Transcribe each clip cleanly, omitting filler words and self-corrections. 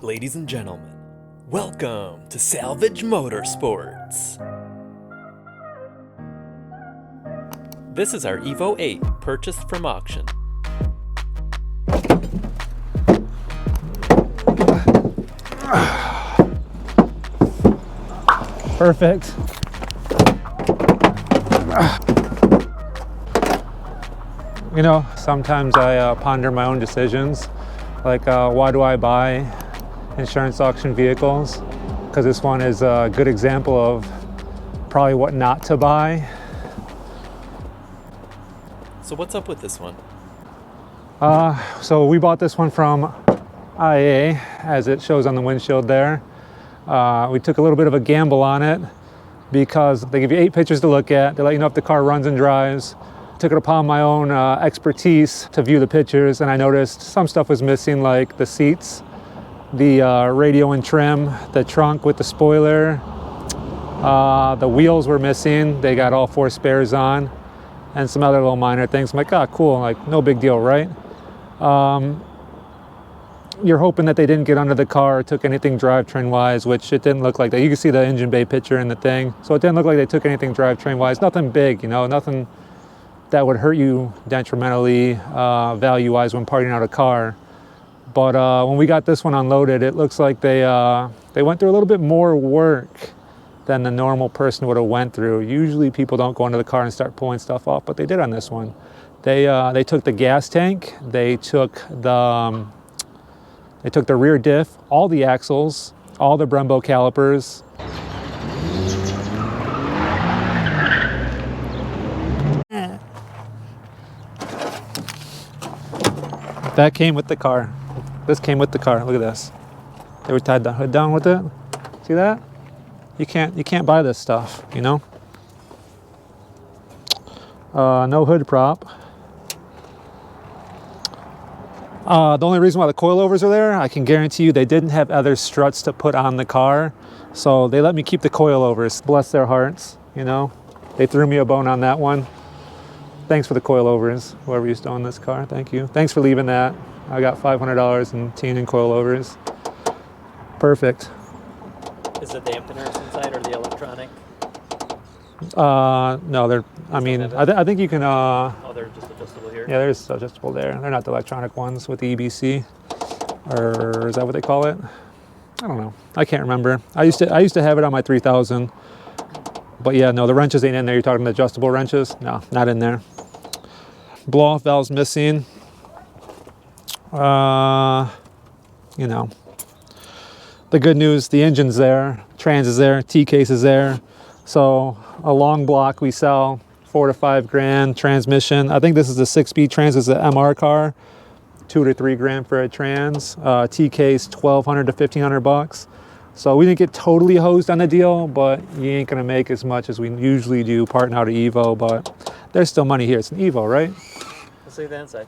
Ladies and gentlemen, welcome to Salvage Motorsports. This is our Evo 8 purchased from auction. Perfect. You know, sometimes I ponder my own decisions, like why do I buy insurance auction vehicles? Because this one is a good example of probably what not to buy. So what's up with this one? So we bought this one from iaai, as it shows on the windshield there. We took a little bit of a gamble on it because they give you 8 pictures to look at. They let you know if the car runs and drives. Took it upon my own expertise to view the pictures, and I noticed some stuff was missing, like the seats, the radio and trim, the trunk with the spoiler. The wheels were missing. They got all 4 spares on, and some other little minor things. I'm like, ah, cool, like no big deal, right? You're hoping that they didn't get under the car or took anything drivetrain wise, which it didn't look like that. You can see the engine bay picture in the thing. So it didn't look like they took anything drivetrain wise. Nothing big, you know, nothing that would hurt you detrimentally value wise when parting out a car. But when we got this one unloaded, it looks like they went through a little bit more work than the normal person would have went through. Usually people don't go into the car and start pulling stuff off, but they did on this one. They took the gas tank, they took the rear diff, all the axles, all the Brembo calipers. That came with the car. This came with the car. Look at this. They were tied the hood down with it. See that? You can't buy this stuff, you know? No hood prop. The only reason why the coilovers are there, I can guarantee you they didn't have other struts to put on the car. So they let me keep the coilovers. Bless their hearts, you know? They threw me a bone on that one. Thanks for the coilovers, whoever used to own this car. Thank you. Thanks for leaving that. I got $500 in tin coilovers. Perfect. Is it the dampeners inside or the electronic? No, they're, I think you can, oh, they're just adjustable here? Yeah, there's adjustable there. They're not the electronic ones with the EBC, or is that what they call it? I don't know. I can't remember. I used to have it on my 3000, but yeah, no, the wrenches ain't in there. You're talking the adjustable wrenches? No, not in there. Blow-off valve's missing. You know, the good news, the engine's there, trans is there, T-case is there. So a long block we sell, $4 to $5 grand. Transmission, I think this is a 6-speed trans, it's an MR car, $2 to $3 grand for a trans. T-case, $1,200 to $1,500. So we didn't get totally hosed on the deal, but you ain't gonna make as much as we usually do parting out of Evo, but there's still money here. It's an Evo, right? Let's see the inside.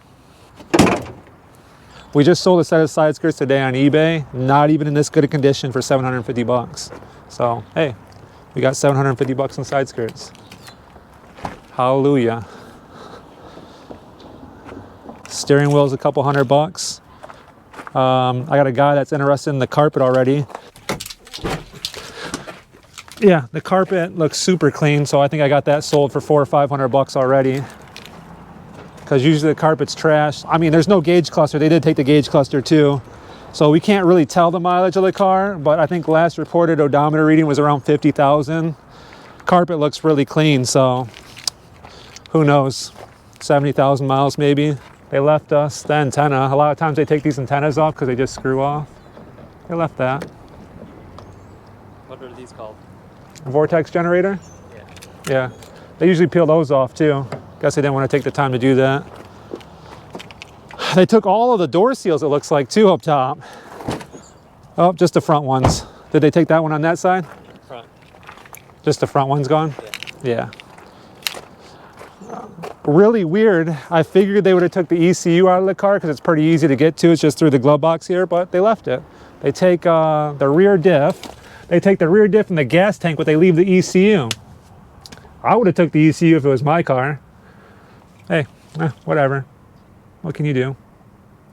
We just sold a set of side skirts today on eBay, not even in this good a condition, for $750. So, hey, we got $750 in side skirts. Hallelujah. Steering wheel's a couple $100. I got a guy that's interested in the carpet already. Yeah, the carpet looks super clean, so I think I got that sold for $400 or $500 already. Because usually the carpet's trash. I mean, there's no gauge cluster. They did take the gauge cluster too. So we can't really tell the mileage of the car, but I think last reported odometer reading was around 50,000. Carpet looks really clean, so who knows? 70,000 miles maybe. They left us the antenna. A lot of times they take these antennas off because they just screw off. They left that. What are these called? A vortex generator? Yeah. Yeah. They usually peel those off too. Guess they didn't want to take the time to do that. They took all of the door seals, it looks like, too, up top. Oh, just the front ones. Did they take that one on that side? Front. Just the front one's gone? Yeah. Really weird. I figured they would have took the ECU out of the car because it's pretty easy to get to. It's just through the glove box here, but they left it. They take the rear diff. They take the rear diff and the gas tank, but they leave the ECU. I would have took the ECU if it was my car. Hey, whatever. What can you do?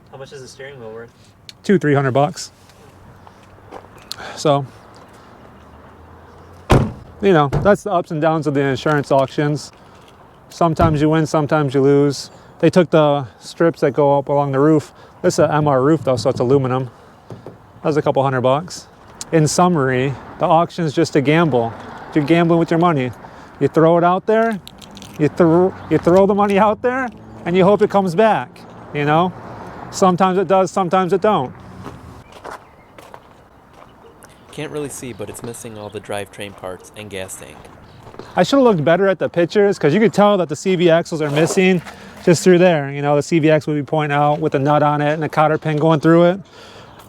How much is the steering wheel worth? $200-300. So, you know, that's the ups and downs of the insurance auctions. Sometimes you win, sometimes you lose. They took the strips that go up along the roof. This is an MR roof though, so it's aluminum. That was a couple $100. In summary, the auction's just a gamble. You're gambling with your money. You throw it out there, you throw the money out there, and you hope it comes back, you know? Sometimes it does, sometimes it don't. Can't really see, but it's missing all the drivetrain parts and gas tank. I should have looked better at the pictures because you could tell that the CV axles are missing just through there. You know, the CV axle would be pointing out with a nut on it and a cotter pin going through it.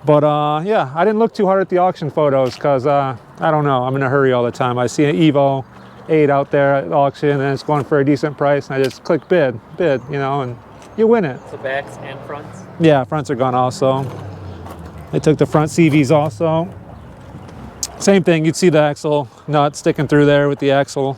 But yeah, I didn't look too hard at the auction photos because I don't know, I'm in a hurry all the time. I see an Evo 8 out there at auction and it's going for a decent price and I just click bid, you know, and you win it. The backs and fronts? Yeah, fronts are gone also. They took the front CVs also. Same thing, you'd see the axle nut sticking through there with the axle.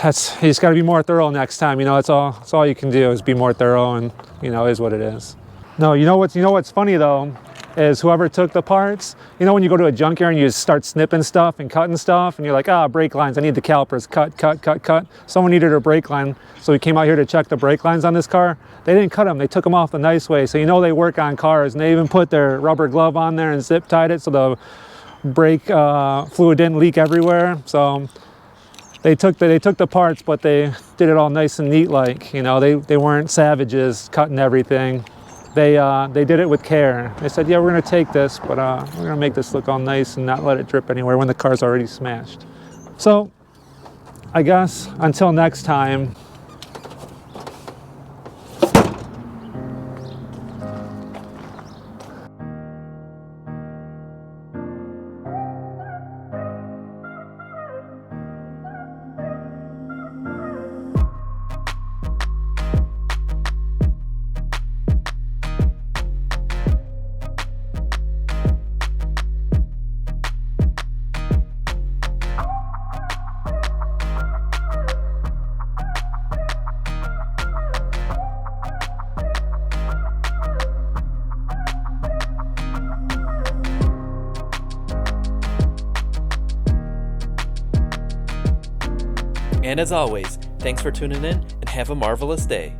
You just got to be more thorough next time. You know, that's all you can do is be more thorough, and you know, is what it is. No, you know what's funny though, is whoever took the parts. You know, when you go to a junkyard and you just start snipping stuff and cutting stuff, and you're like, brake lines, I need the calipers, cut. Someone needed a brake line, so we came out here to check the brake lines on this car. They didn't cut them, they took them off the nice way. So you know they work on cars, and they even put their rubber glove on there and zip tied it so the brake fluid didn't leak everywhere. So they took the parts, but they did it all nice and neat, like, you know, they weren't savages cutting everything. They did it with care. They said, yeah, we're gonna take this, but we're gonna make this look all nice and not let it drip anywhere when the car's already smashed. So I guess until next time, And as always, thanks for tuning in and have a marvelous day.